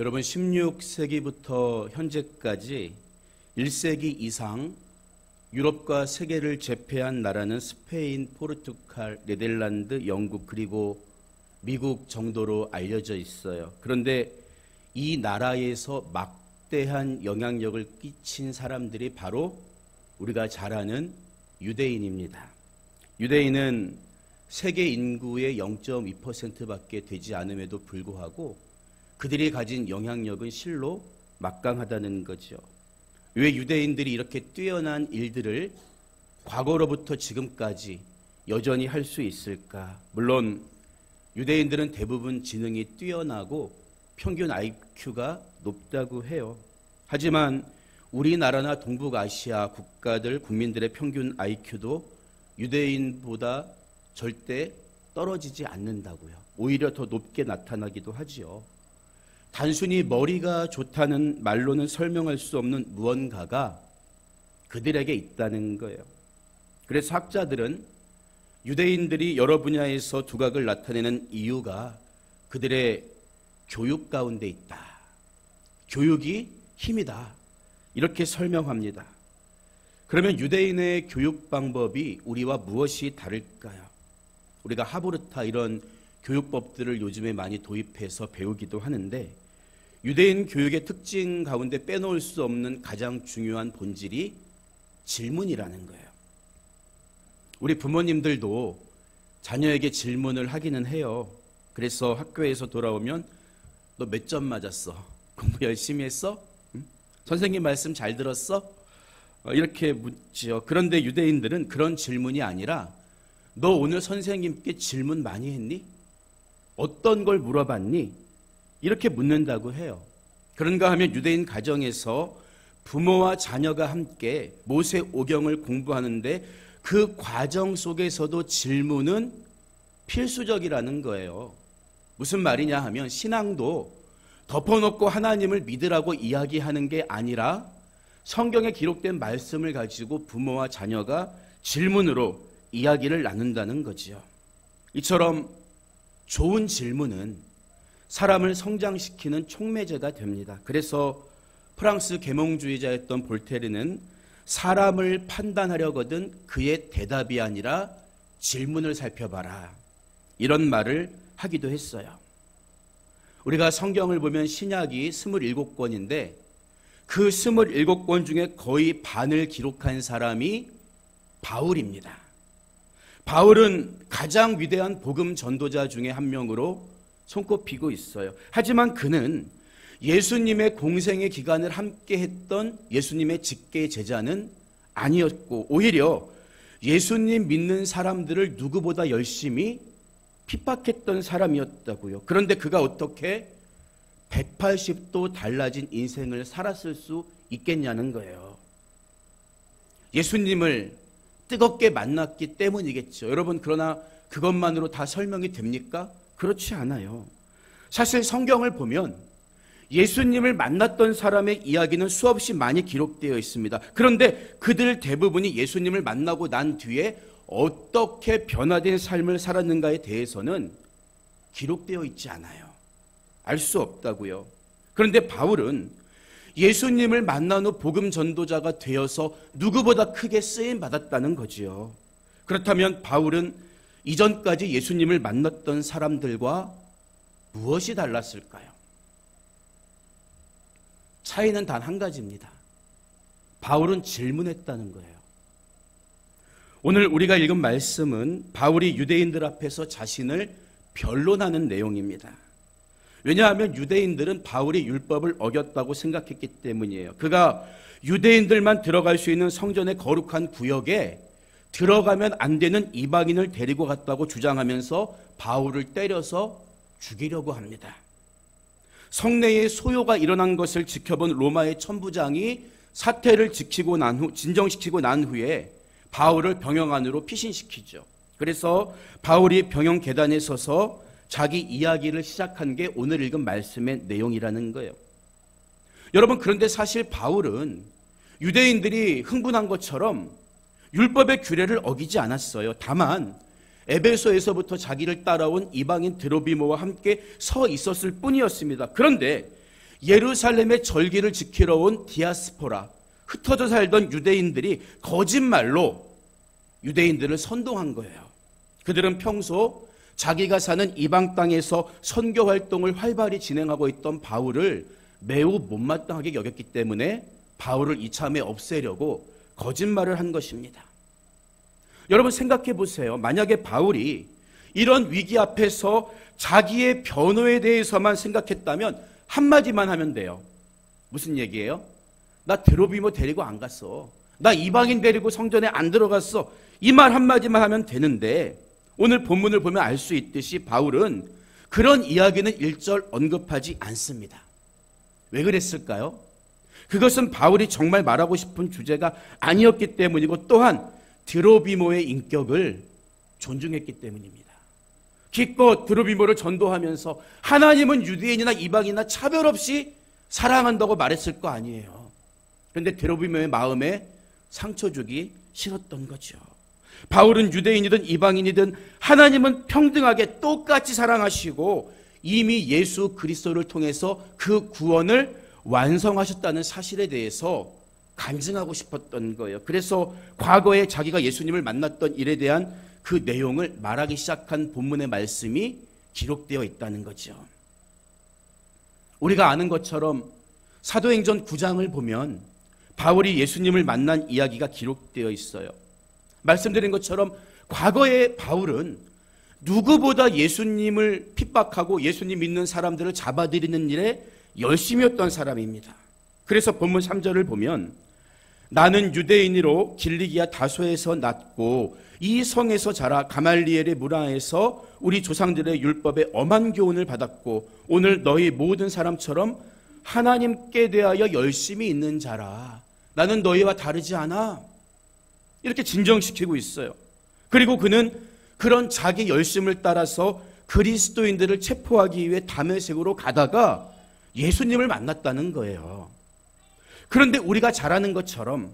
여러분 16세기부터 현재까지 1세기 이상 유럽과 세계를 제패한 나라는 스페인, 포르투갈, 네덜란드, 영국 그리고 미국 정도로 알려져 있어요. 그런데 이 나라에서 막대한 영향력을 끼친 사람들이 바로 우리가 잘 아는 유대인입니다. 유대인은 세계 인구의 0.2%밖에 되지 않음에도 불구하고 그들이 가진 영향력은 실로 막강하다는 거죠. 왜 유대인들이 이렇게 뛰어난 일들을 과거로부터 지금까지 여전히 할 수 있을까? 물론 유대인들은 대부분 지능이 뛰어나고 평균 IQ가 높다고 해요. 하지만 우리나라나 동북아시아 국가들 국민들의 평균 IQ도 유대인보다 절대 떨어지지 않는다고요. 오히려 더 높게 나타나기도 하지요. 단순히 머리가 좋다는 말로는 설명할 수 없는 무언가가 그들에게 있다는 거예요. 그래서 학자들은 유대인들이 여러 분야에서 두각을 나타내는 이유가 그들의 교육 가운데 있다. 교육이 힘이다. 이렇게 설명합니다. 그러면 유대인의 교육 방법이 우리와 무엇이 다를까요? 우리가 하브르타 이런 교육법들을 요즘에 많이 도입해서 배우기도 하는데 유대인 교육의 특징 가운데 빼놓을 수 없는 가장 중요한 본질이 질문이라는 거예요. 우리 부모님들도 자녀에게 질문을 하기는 해요. 그래서 학교에서 돌아오면 너 몇 점 맞았어? 공부 열심히 했어? 응? 선생님 말씀 잘 들었어? 이렇게 묻지요. 그런데 유대인들은 그런 질문이 아니라 너 오늘 선생님께 질문 많이 했니? 어떤 걸 물어봤니? 이렇게 묻는다고 해요. 그런가 하면 유대인 가정에서 부모와 자녀가 함께 모세오경을 공부하는데 그 과정 속에서도 질문은 필수적이라는 거예요. 무슨 말이냐 하면 신앙도 덮어놓고 하나님을 믿으라고 이야기하는 게 아니라 성경에 기록된 말씀을 가지고 부모와 자녀가 질문으로 이야기를 나눈다는 거지요. 이처럼 좋은 질문은 사람을 성장시키는 촉매제가 됩니다. 그래서 프랑스 계몽주의자였던 볼테르는 사람을 판단하려거든 그의 대답이 아니라 질문을 살펴봐라. 이런 말을 하기도 했어요. 우리가 성경을 보면 신약이 27권인데 그 27권 중에 거의 반을 기록한 사람이 바울입니다. 바울은 가장 위대한 복음 전도자 중에 한 명으로 손꼽히고 있어요. 하지만 그는 예수님의 공생의 기간을 함께 했던 예수님의 직계 제자는 아니었고 오히려 예수님 믿는 사람들을 누구보다 열심히 핍박했던 사람이었다고요. 그런데 그가 어떻게 180도 달라진 인생을 살았을 수 있겠냐는 거예요. 예수님을 뜨겁게 만났기 때문이겠죠. 여러분, 그러나 그것만으로 다 설명이 됩니까? 그렇지 않아요. 사실 성경을 보면 예수님을 만났던 사람의 이야기는 수없이 많이 기록되어 있습니다. 그런데 그들 대부분이 예수님을 만나고 난 뒤에 어떻게 변화된 삶을 살았는가에 대해서는 기록되어 있지 않아요. 알 수 없다고요. 그런데 바울은 예수님을 만난 후 복음 전도자가 되어서 누구보다 크게 쓰임 받았다는 거지요. 그렇다면 바울은 이전까지 예수님을 만났던 사람들과 무엇이 달랐을까요? 차이는 단 한 가지입니다. 바울은 질문했다는 거예요. 오늘 우리가 읽은 말씀은 바울이 유대인들 앞에서 자신을 변론하는 내용입니다. 왜냐하면 유대인들은 바울이 율법을 어겼다고 생각했기 때문이에요. 그가 유대인들만 들어갈 수 있는 성전의 거룩한 구역에 들어가면 안 되는 이방인을 데리고 갔다고 주장하면서 바울을 때려서 죽이려고 합니다. 성내에 소요가 일어난 것을 지켜본 로마의 천부장이 사태를 진정시키고 난 후에 바울을 병영 안으로 피신시키죠. 그래서 바울이 병영 계단에 서서 자기 이야기를 시작한 게 오늘 읽은 말씀의 내용이라는 거예요. 여러분, 그런데 사실 바울은 유대인들이 흥분한 것처럼 율법의 규례를 어기지 않았어요. 다만 에베소에서부터 자기를 따라온 이방인 드로비모와 함께 서 있었을 뿐이었습니다. 그런데 예루살렘의 절기를 지키러 온 디아스포라, 흩어져 살던 유대인들이 거짓말로 유대인들을 선동한 거예요. 그들은 평소 자기가 사는 이방 땅에서 선교 활동을 활발히 진행하고 있던 바울을 매우 못마땅하게 여겼기 때문에 바울을 이참에 없애려고 거짓말을 한 것입니다. 여러분 생각해 보세요. 만약에 바울이 이런 위기 앞에서 자기의 변호에 대해서만 생각했다면 한마디만 하면 돼요. 무슨 얘기예요? 나 드로비모 데리고 안 갔어. 나 이방인 데리고 성전에 안 들어갔어. 이 말 한마디만 하면 되는데 오늘 본문을 보면 알 수 있듯이 바울은 그런 이야기는 일절 언급하지 않습니다. 왜 그랬을까요? 그것은 바울이 정말 말하고 싶은 주제가 아니었기 때문이고 또한 드로비모의 인격을 존중했기 때문입니다. 기껏 드로비모를 전도하면서 하나님은 유대인이나 이방인이나 차별 없이 사랑한다고 말했을 거 아니에요. 그런데 드로비모의 마음에 상처 주기 싫었던 거죠. 바울은 유대인이든 이방인이든 하나님은 평등하게 똑같이 사랑하시고 이미 예수 그리스도를 통해서 그 구원을 완성하셨다는 사실에 대해서 간증하고 싶었던 거예요. 그래서 과거에 자기가 예수님을 만났던 일에 대한 그 내용을 말하기 시작한 본문의 말씀이 기록되어 있다는 거죠. 우리가 아는 것처럼 사도행전 9장을 보면 바울이 예수님을 만난 이야기가 기록되어 있어요. 말씀드린 것처럼 과거에 바울은 누구보다 예수님을 핍박하고 예수님 믿는 사람들을 잡아들이는 일에 열심이었던 사람입니다. 그래서 본문 3절을 보면 나는 유대인으로 길리기아 다소에서 났고 이 성에서 자라 가말리엘의 문화에서 우리 조상들의 율법에 엄한 교훈을 받았고 오늘 너희 모든 사람처럼 하나님께 대하여 열심히 있는 자라. 나는 너희와 다르지 않아. 이렇게 진정시키고 있어요. 그리고 그는 그런 자기 열심을 따라서 그리스도인들을 체포하기 위해 다메섹으로 가다가 예수님을 만났다는 거예요. 그런데 우리가 잘 아는 것처럼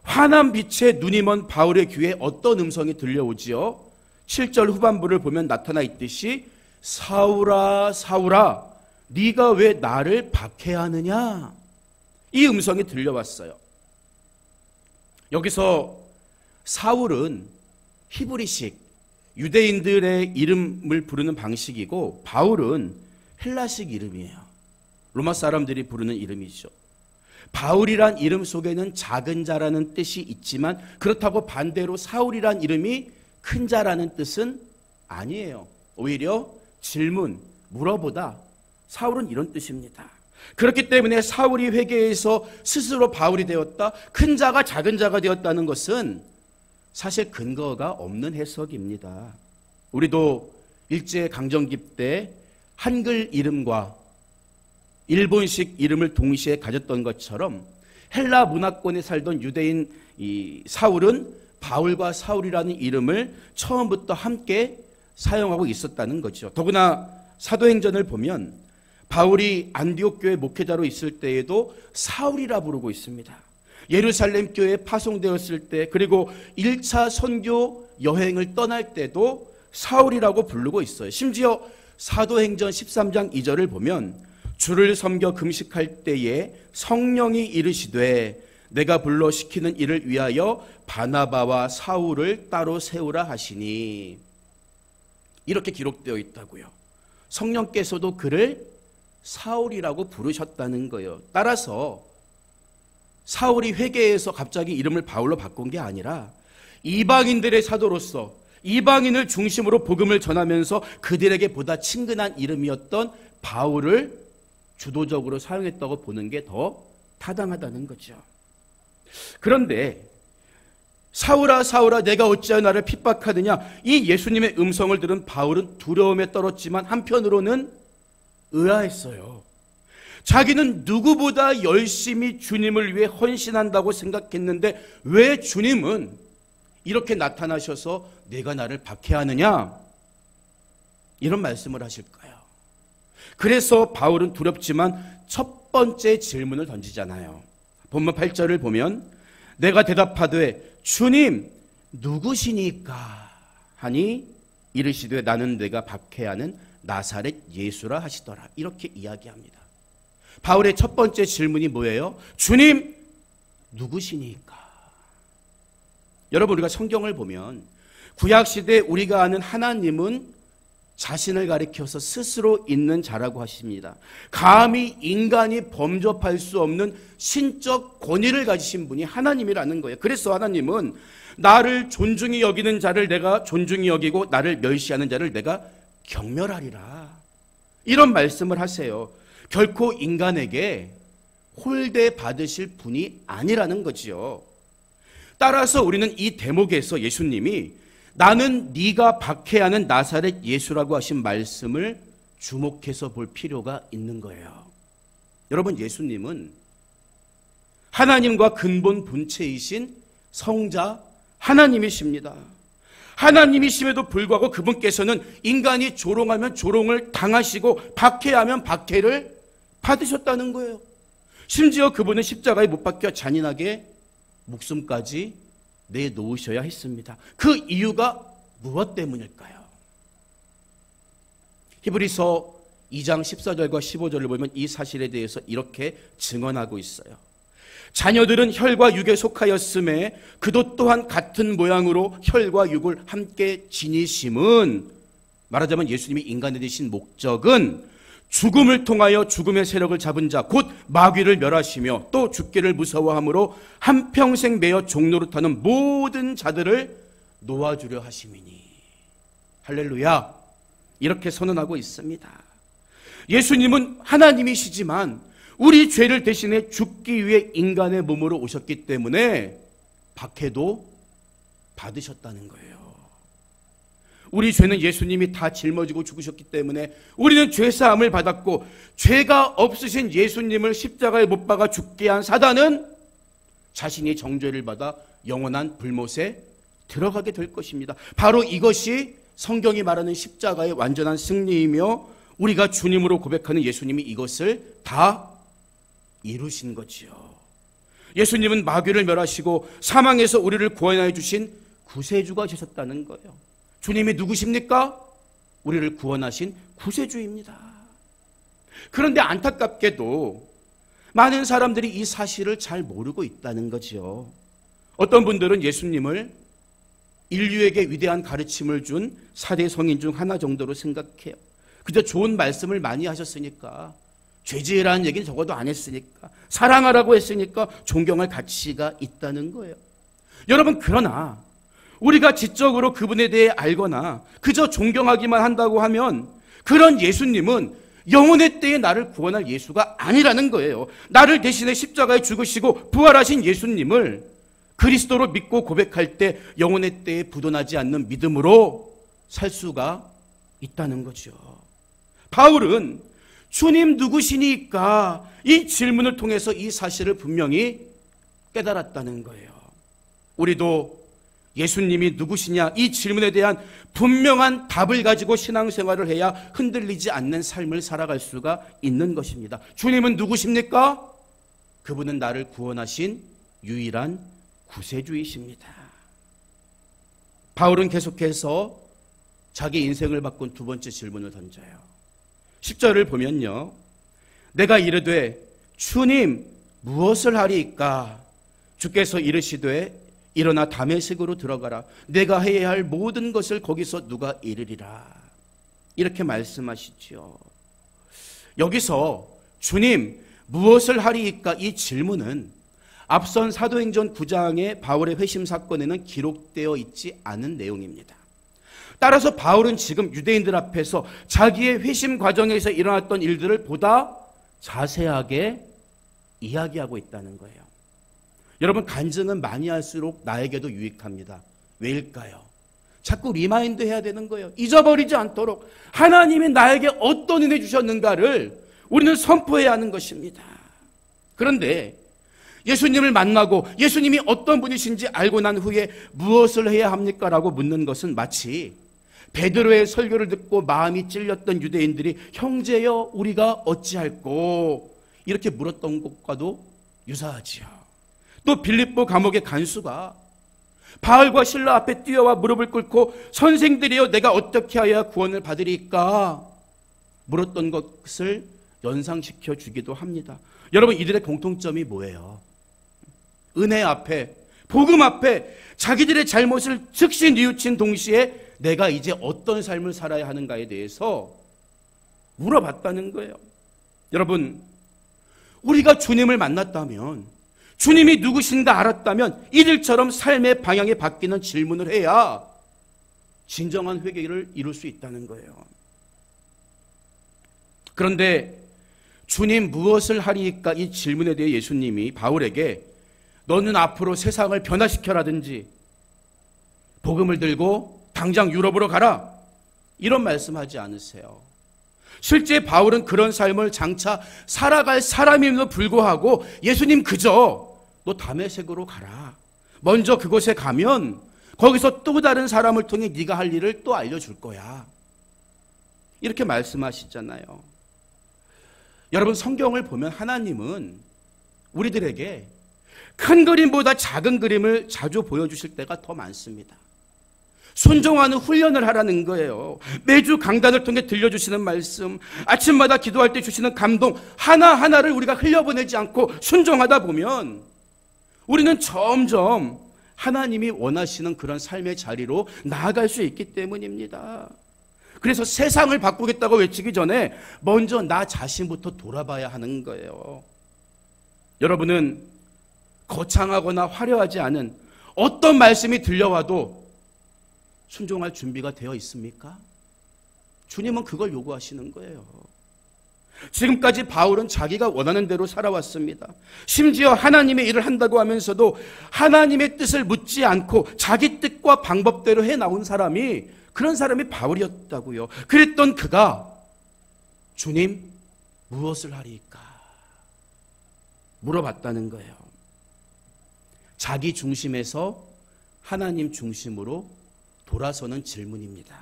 환한 빛에 눈이 먼 바울의 귀에 어떤 음성이 들려오지요? 7절 후반부를 보면 나타나 있듯이 사울아 사울아 네가 왜 나를 박해하느냐? 이 음성이 들려왔어요. 여기서 사울은 히브리식 유대인들의 이름을 부르는 방식이고 바울은 헬라식 이름이에요. 로마 사람들이 부르는 이름이죠. 바울이란 이름 속에는 작은 자라는 뜻이 있지만 그렇다고 반대로 사울이란 이름이 큰 자라는 뜻은 아니에요. 오히려 질문, 물어보다. 사울은 이런 뜻입니다. 그렇기 때문에 사울이 회개해서 스스로 바울이 되었다, 큰 자가 작은 자가 되었다는 것은 사실 근거가 없는 해석입니다. 우리도 일제강점기 때 한글 이름과 일본식 이름을 동시에 가졌던 것처럼 헬라 문화권에 살던 유대인 사울은 바울과 사울이라는 이름을 처음부터 함께 사용하고 있었다는 거죠. 더구나 사도행전을 보면 바울이 안디옥 교회 목회자로 있을 때에도 사울이라 부르고 있습니다. 예루살렘 교회에 파송되었을 때 그리고 1차 선교 여행을 떠날 때도 사울이라고 부르고 있어요. 심지어 사도행전 13장 2절을 보면 주를 섬겨 금식할 때에 성령이 이르시되 내가 불러 시키는 일을 위하여 바나바와 사울을 따로 세우라 하시니 이렇게 기록되어 있다고요. 성령께서도 그를 사울이라고 부르셨다는 거예요. 따라서 사울이 회개해서 갑자기 이름을 바울로 바꾼 게 아니라 이방인들의 사도로서 이방인을 중심으로 복음을 전하면서 그들에게 보다 친근한 이름이었던 바울을 주도적으로 사용했다고 보는 게 더 타당하다는 거죠. 그런데 사울아 사울아 내가 어찌하여 나를 핍박하느냐, 이 예수님의 음성을 들은 바울은 두려움에 떨었지만 한편으로는 의아했어요. 자기는 누구보다 열심히 주님을 위해 헌신한다고 생각했는데 왜 주님은 이렇게 나타나셔서 내가 나를 박해하느냐, 이런 말씀을 하실까요? 그래서 바울은 두렵지만 첫 번째 질문을 던지잖아요. 본문 8절을 보면 내가 대답하되 주님 누구시니까 하니 이르시되 나는 내가 박해하는 나사렛 예수라 하시더라. 이렇게 이야기합니다. 바울의 첫 번째 질문이 뭐예요? 주님, 누구시니까? 여러분, 우리가 성경을 보면 구약시대 우리가 아는 하나님은 자신을 가리켜서 스스로 있는 자라고 하십니다. 감히 인간이 범접할 수 없는 신적 권위를 가지신 분이 하나님이라는 거예요. 그래서 하나님은 나를 존중히 여기는 자를 내가 존중히 여기고 나를 멸시하는 자를 내가 경멸하리라. 이런 말씀을 하세요. 결코 인간에게 홀대 받으실 분이 아니라는 거지요. 따라서 우리는 이 대목에서 예수님이 나는 네가 박해하는 나사렛 예수라고 하신 말씀을 주목해서 볼 필요가 있는 거예요. 여러분, 예수님은 하나님과 근본 본체이신 성자 하나님이십니다. 하나님이심에도 불구하고 그분께서는 인간이 조롱하면 조롱을 당하시고 박해하면 박해를 받으셨다는 거예요. 심지어 그분은 십자가에 못 박혀 잔인하게 목숨까지 내놓으셔야 했습니다. 그 이유가 무엇 때문일까요? 히브리서 2장 14절과 15절을 보면 이 사실에 대해서 이렇게 증언하고 있어요. 자녀들은 혈과 육에 속하였음에 그도 또한 같은 모양으로 혈과 육을 함께 지니심은, 말하자면 예수님이 인간이 되신 목적은 죽음을 통하여 죽음의 세력을 잡은 자 곧 마귀를 멸하시며 또 죽기를 무서워함으로 한평생 매여 종노릇하는 모든 자들을 놓아주려 하심이니. 할렐루야. 이렇게 선언하고 있습니다. 예수님은 하나님이시지만 우리 죄를 대신해 죽기 위해 인간의 몸으로 오셨기 때문에 박해도 받으셨다는 거예요. 우리 죄는 예수님이 다 짊어지고 죽으셨기 때문에 우리는 죄사함을 받았고, 죄가 없으신 예수님을 십자가에 못 박아 죽게 한 사단은 자신이 정죄를 받아 영원한 불못에 들어가게 될 것입니다. 바로 이것이 성경이 말하는 십자가의 완전한 승리이며 우리가 주님으로 고백하는 예수님이 이것을 다 이루신 거지요. 예수님은 마귀를 멸하시고 사망에서 우리를 구원하여 주신 구세주가 되셨다는 거예요. 주님이 누구십니까? 우리를 구원하신 구세주입니다. 그런데 안타깝게도 많은 사람들이 이 사실을 잘 모르고 있다는 거지요. 어떤 분들은 예수님을 인류에게 위대한 가르침을 준 4대 성인 중 하나 정도로 생각해요. 그저 좋은 말씀을 많이 하셨으니까, 죄지으라는 얘기는 적어도 안 했으니까, 사랑하라고 했으니까 존경할 가치가 있다는 거예요. 여러분, 그러나 우리가 지적으로 그분에 대해 알거나 그저 존경하기만 한다고 하면 그런 예수님은 영혼의 때에 나를 구원할 예수가 아니라는 거예요. 나를 대신해 십자가에 죽으시고 부활하신 예수님을 그리스도로 믿고 고백할 때 영혼의 때에 부도나지 않는 믿음으로 살 수가 있다는 거죠. 바울은 주님 누구시니까 이 질문을 통해서 이 사실을 분명히 깨달았다는 거예요. 우리도 예수님이 누구시냐 이 질문에 대한 분명한 답을 가지고 신앙생활을 해야 흔들리지 않는 삶을 살아갈 수가 있는 것입니다. 주님은 누구십니까? 그분은 나를 구원하신 유일한 구세주이십니다. 바울은 계속해서 자기 인생을 바꾼 두 번째 질문을 던져요. 10절을 보면요, 내가 이르되 주님 무엇을 하리이까? 주께서 이르시되 일어나 다메섹으로 들어가라. 내가 해야 할 모든 것을 거기서 누가 이르리라. 이렇게 말씀하시죠. 여기서 주님 무엇을 하리이까? 이 질문은 앞선 사도행전 9장의 바울의 회심 사건에는 기록되어 있지 않은 내용입니다. 따라서 바울은 지금 유대인들 앞에서 자기의 회심 과정에서 일어났던 일들을 보다 자세하게 이야기하고 있다는 거예요. 여러분, 간증은 많이 할수록 나에게도 유익합니다. 왜일까요? 자꾸 리마인드 해야 되는 거예요. 잊어버리지 않도록 하나님이 나에게 어떤 은혜 주셨는가를 우리는 선포해야 하는 것입니다. 그런데 예수님을 만나고 예수님이 어떤 분이신지 알고 난 후에 무엇을 해야 합니까? 라고 묻는 것은 마치 베드로의 설교를 듣고 마음이 찔렸던 유대인들이 형제여 우리가 어찌할꼬 이렇게 물었던 것과도 유사하지요. 또 빌립보 감옥의 간수가 바울과 실라 앞에 뛰어와 무릎을 꿇고 선생들이여 내가 어떻게 하여야 구원을 받으리까 물었던 것을 연상시켜 주기도 합니다. 여러분, 이들의 공통점이 뭐예요? 은혜 앞에, 복음 앞에 자기들의 잘못을 즉시 뉘우친 동시에 내가 이제 어떤 삶을 살아야 하는가에 대해서 물어봤다는 거예요. 여러분, 우리가 주님을 만났다면, 주님이 누구신가 알았다면 이들처럼 삶의 방향이 바뀌는 질문을 해야 진정한 회개를 이룰 수 있다는 거예요. 그런데 주님 무엇을 하리까? 이 질문에 대해 예수님이 바울에게 너는 앞으로 세상을 변화시켜라든지 복음을 들고 당장 유럽으로 가라, 이런 말씀하지 않으세요. 실제 바울은 그런 삶을 장차 살아갈 사람임에도 불구하고 예수님 그저 너 다메섹으로 가라, 먼저 그곳에 가면 거기서 또 다른 사람을 통해 네가 할 일을 또 알려줄 거야, 이렇게 말씀하시잖아요. 여러분, 성경을 보면 하나님은 우리들에게 큰 그림보다 작은 그림을 자주 보여주실 때가 더 많습니다. 순종하는 훈련을 하라는 거예요. 매주 강단을 통해 들려주시는 말씀, 아침마다 기도할 때 주시는 감동 하나하나를 우리가 흘려보내지 않고 순종하다 보면 우리는 점점 하나님이 원하시는 그런 삶의 자리로 나아갈 수 있기 때문입니다. 그래서 세상을 바꾸겠다고 외치기 전에 먼저 나 자신부터 돌아봐야 하는 거예요. 여러분은 거창하거나 화려하지 않은 어떤 말씀이 들려와도 순종할 준비가 되어 있습니까? 주님은 그걸 요구하시는 거예요. 지금까지 바울은 자기가 원하는 대로 살아왔습니다. 심지어 하나님의 일을 한다고 하면서도 하나님의 뜻을 묻지 않고 자기 뜻과 방법대로 해나온 사람이, 그런 사람이 바울이었다고요. 그랬던 그가 주님 무엇을 하리까 물어봤다는 거예요. 자기 중심에서 하나님 중심으로 돌아서는 질문입니다.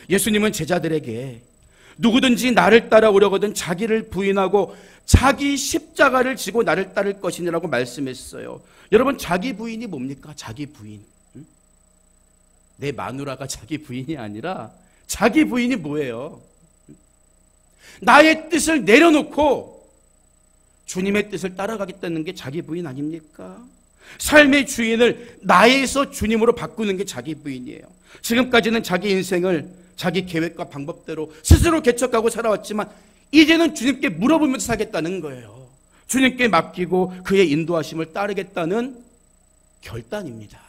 예수님은 제자들에게 누구든지 나를 따라오려거든 자기를 부인하고 자기 십자가를 지고 나를 따를 것이니라고 말씀했어요. 여러분, 자기 부인이 뭡니까? 자기 부인. 내 마누라가 자기 부인이 아니라 자기 부인이 뭐예요? 나의 뜻을 내려놓고 주님의 뜻을 따라가겠다는 게 자기 부인 아닙니까? 삶의 주인을 나에서 주님으로 바꾸는 게 자기 부인이에요. 지금까지는 자기 인생을 자기 계획과 방법대로 스스로 개척하고 살아왔지만 이제는 주님께 물어보면서 살겠다는 거예요. 주님께 맡기고 그의 인도하심을 따르겠다는 결단입니다.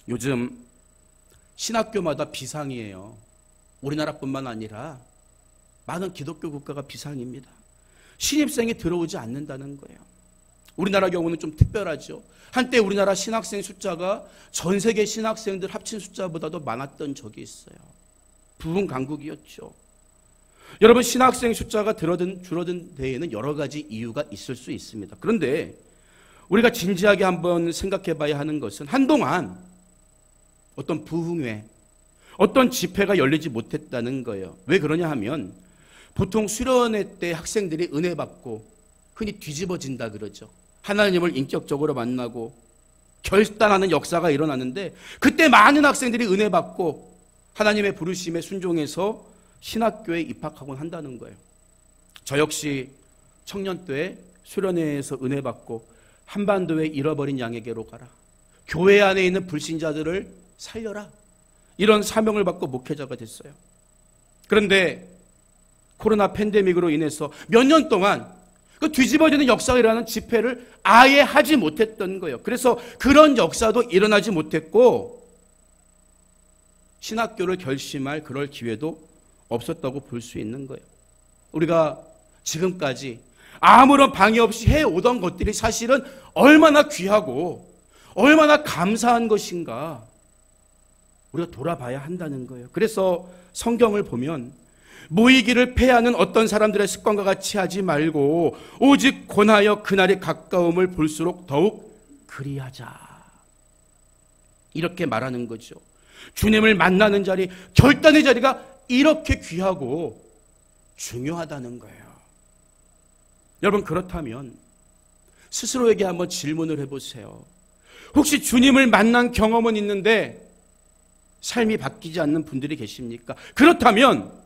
요즘 신학교마다 비상이에요. 우리나라뿐만 아니라 많은 기독교 국가가 비상입니다. 신입생이 들어오지 않는다는 거예요. 우리나라 경우는 좀 특별하죠. 한때 우리나라 신학생 숫자가 전 세계 신학생들 합친 숫자보다도 많았던 적이 있어요. 부흥 강국이었죠. 여러분, 신학생 숫자가 줄어든 데에는 여러 가지 이유가 있을 수 있습니다. 그런데 우리가 진지하게 한번 생각해 봐야 하는 것은 한동안 어떤 부흥회, 어떤 집회가 열리지 못했다는 거예요. 왜 그러냐 하면 보통 수련회 때 학생들이 은혜 받고 흔히 뒤집어진다 그러죠. 하나님을 인격적으로 만나고 결단하는 역사가 일어나는데 그때 많은 학생들이 은혜 받고 하나님의 부르심에 순종해서 신학교에 입학하곤 한다는 거예요. 저 역시 청년 때 수련회에서 은혜 받고 한반도에 잃어버린 양에게로 가라, 교회 안에 있는 불신자들을 살려라, 이런 사명을 받고 목회자가 됐어요. 그런데 코로나 팬데믹으로 인해서 몇 년 동안 그 뒤집어지는 역사가 일어나는 집회를 아예 하지 못했던 거예요. 그래서 그런 역사도 일어나지 못했고 신학교를 결심할 그럴 기회도 없었다고 볼 수 있는 거예요. 우리가 지금까지 아무런 방해 없이 해오던 것들이 사실은 얼마나 귀하고 얼마나 감사한 것인가 우리가 돌아봐야 한다는 거예요. 그래서 성경을 보면 모이기를 패하는 어떤 사람들의 습관과 같이 하지 말고 오직 권하여 그날의 가까움을 볼수록 더욱 그리하자, 이렇게 말하는 거죠. 주님을 만나는 자리, 결단의 자리가 이렇게 귀하고 중요하다는 거예요. 여러분, 그렇다면 스스로에게 한번 질문을 해보세요. 혹시 주님을 만난 경험은 있는데 삶이 바뀌지 않는 분들이 계십니까? 그렇다면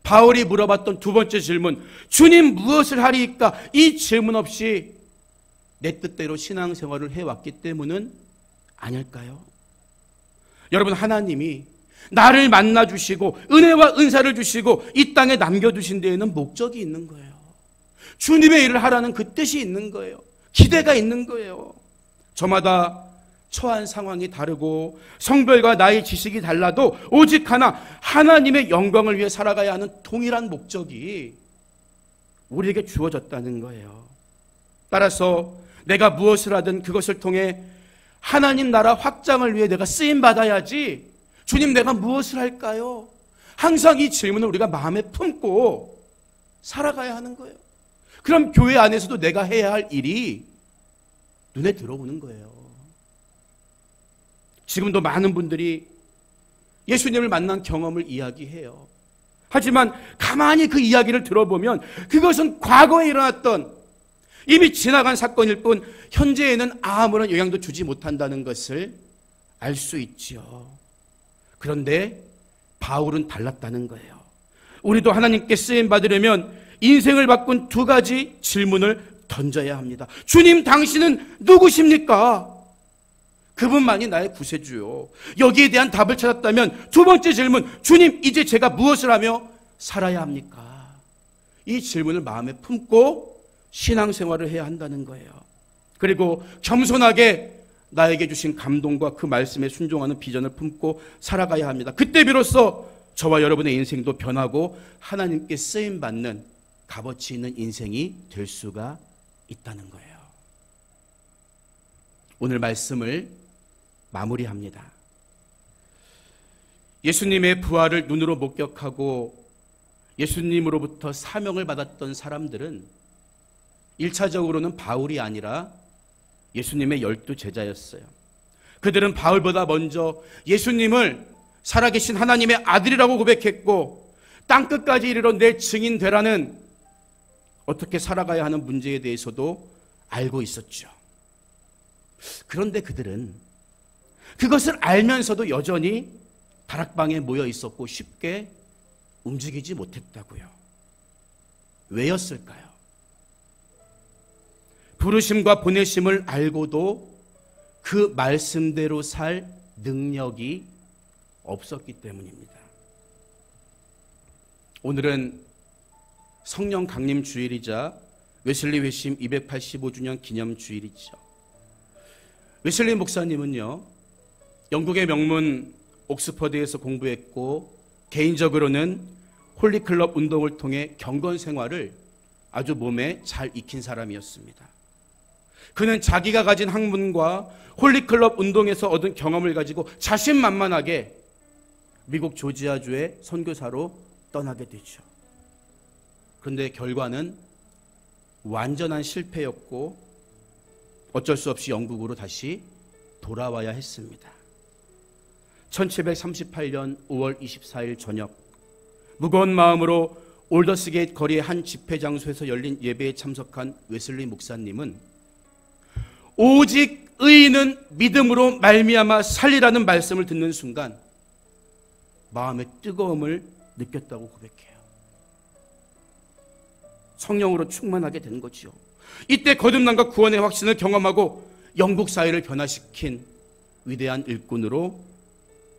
바울이 물어봤던 두 번째 질문, 주님 무엇을 하리이까? 이 질문 없이 내 뜻대로 신앙생활을 해왔기 때문은 아닐까요? 여러분, 하나님이 나를 만나주시고 은혜와 은사를 주시고 이 땅에 남겨두신 데에는 목적이 있는 거예요. 주님의 일을 하라는 그 뜻이 있는 거예요. 기대가 있는 거예요. 저마다 처한 상황이 다르고 성별과 나의 지식이 달라도 오직 하나, 하나님의 영광을 위해 살아가야 하는 동일한 목적이 우리에게 주어졌다는 거예요. 따라서 내가 무엇을 하든 그것을 통해 하나님 나라 확장을 위해 내가 쓰임받아야지, 주님 내가 무엇을 할까요? 항상 이 질문을 우리가 마음에 품고 살아가야 하는 거예요. 그럼 교회 안에서도 내가 해야 할 일이 눈에 들어오는 거예요. 지금도 많은 분들이 예수님을 만난 경험을 이야기해요. 하지만 가만히 그 이야기를 들어보면 그것은 과거에 일어났던 이미 지나간 사건일 뿐 현재에는 아무런 영향도 주지 못한다는 것을 알 수 있죠. 그런데 바울은 달랐다는 거예요. 우리도 하나님께 쓰임 받으려면 인생을 바꾼 두 가지 질문을 던져야 합니다. 주님, 당신은 누구십니까? 그분만이 나의 구세주요. 여기에 대한 답을 찾았다면 두 번째 질문, 주님, 이제 제가 무엇을 하며 살아야 합니까? 이 질문을 마음에 품고 신앙생활을 해야 한다는 거예요. 그리고 겸손하게 나에게 주신 감동과 그 말씀에 순종하는 비전을 품고 살아가야 합니다. 그때 비로소 저와 여러분의 인생도 변하고 하나님께 쓰임받는 값어치 있는 인생이 될 수가 있다는 거예요. 오늘 말씀을 마무리합니다. 예수님의 부활을 눈으로 목격하고 예수님으로부터 사명을 받았던 사람들은 1차적으로는 바울이 아니라 예수님의 12 제자였어요. 그들은 바울보다 먼저 예수님을 살아계신 하나님의 아들이라고 고백했고 땅끝까지 이르러 내 증인 되라는 어떻게 살아가야 하는 문제에 대해서도 알고 있었죠. 그런데 그들은 그것을 알면서도 여전히 다락방에 모여 있었고 쉽게 움직이지 못했다고요. 왜였을까요? 부르심과 보내심을 알고도 그 말씀대로 살 능력이 없었기 때문입니다. 오늘은 성령 강림 주일이자 웨슬리 회심 285주년 기념 주일이죠. 웨슬리 목사님은요, 영국의 명문 옥스퍼드에서 공부했고 개인적으로는 홀리클럽 운동을 통해 경건 생활을 아주 몸에 잘 익힌 사람이었습니다. 그는 자기가 가진 학문과 홀리클럽 운동에서 얻은 경험을 가지고 자신만만하게 미국 조지아주의 선교사로 떠나게 되죠. 그런데 결과는 완전한 실패였고 어쩔 수 없이 영국으로 다시 돌아와야 했습니다. 1738년 5월 24일 저녁, 무거운 마음으로 올더스게이트 거리의 한 집회 장소에서 열린 예배에 참석한 웨슬리 목사님은 오직 의인은 믿음으로 말미암아 살리라는 말씀을 듣는 순간 마음의 뜨거움을 느꼈다고 고백해요. 성령으로 충만하게 된 거죠. 이때 거듭남과 구원의 확신을 경험하고 영국 사회를 변화시킨 위대한 일꾼으로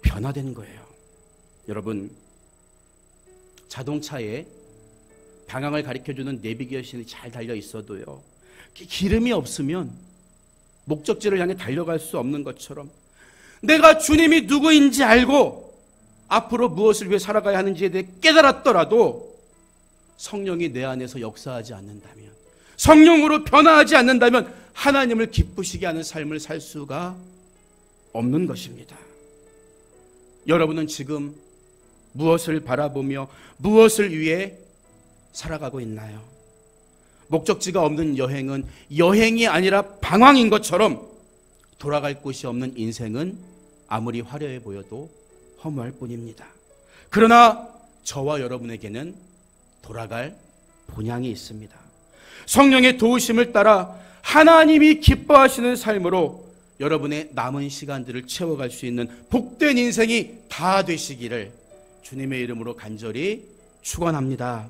변화된 거예요. 여러분, 자동차에 방향을 가리켜주는 내비게이션이 잘 달려 있어도요, 기름이 없으면 목적지를 향해 달려갈 수 없는 것처럼 내가 주님이 누구인지 알고 앞으로 무엇을 위해 살아가야 하는지에 대해 깨달았더라도 성령이 내 안에서 역사하지 않는다면, 성령으로 변화하지 않는다면 하나님을 기쁘시게 하는 삶을 살 수가 없는 것입니다. 여러분은 지금 무엇을 바라보며 무엇을 위해 살아가고 있나요? 목적지가 없는 여행은 여행이 아니라 방황인 것처럼 돌아갈 곳이 없는 인생은 아무리 화려해 보여도 허무할 뿐입니다. 그러나 저와 여러분에게는 돌아갈 본향이 있습니다. 성령의 도우심을 따라 하나님이 기뻐하시는 삶으로 여러분의 남은 시간들을 채워갈 수 있는 복된 인생이 다 되시기를 주님의 이름으로 간절히 축원합니다.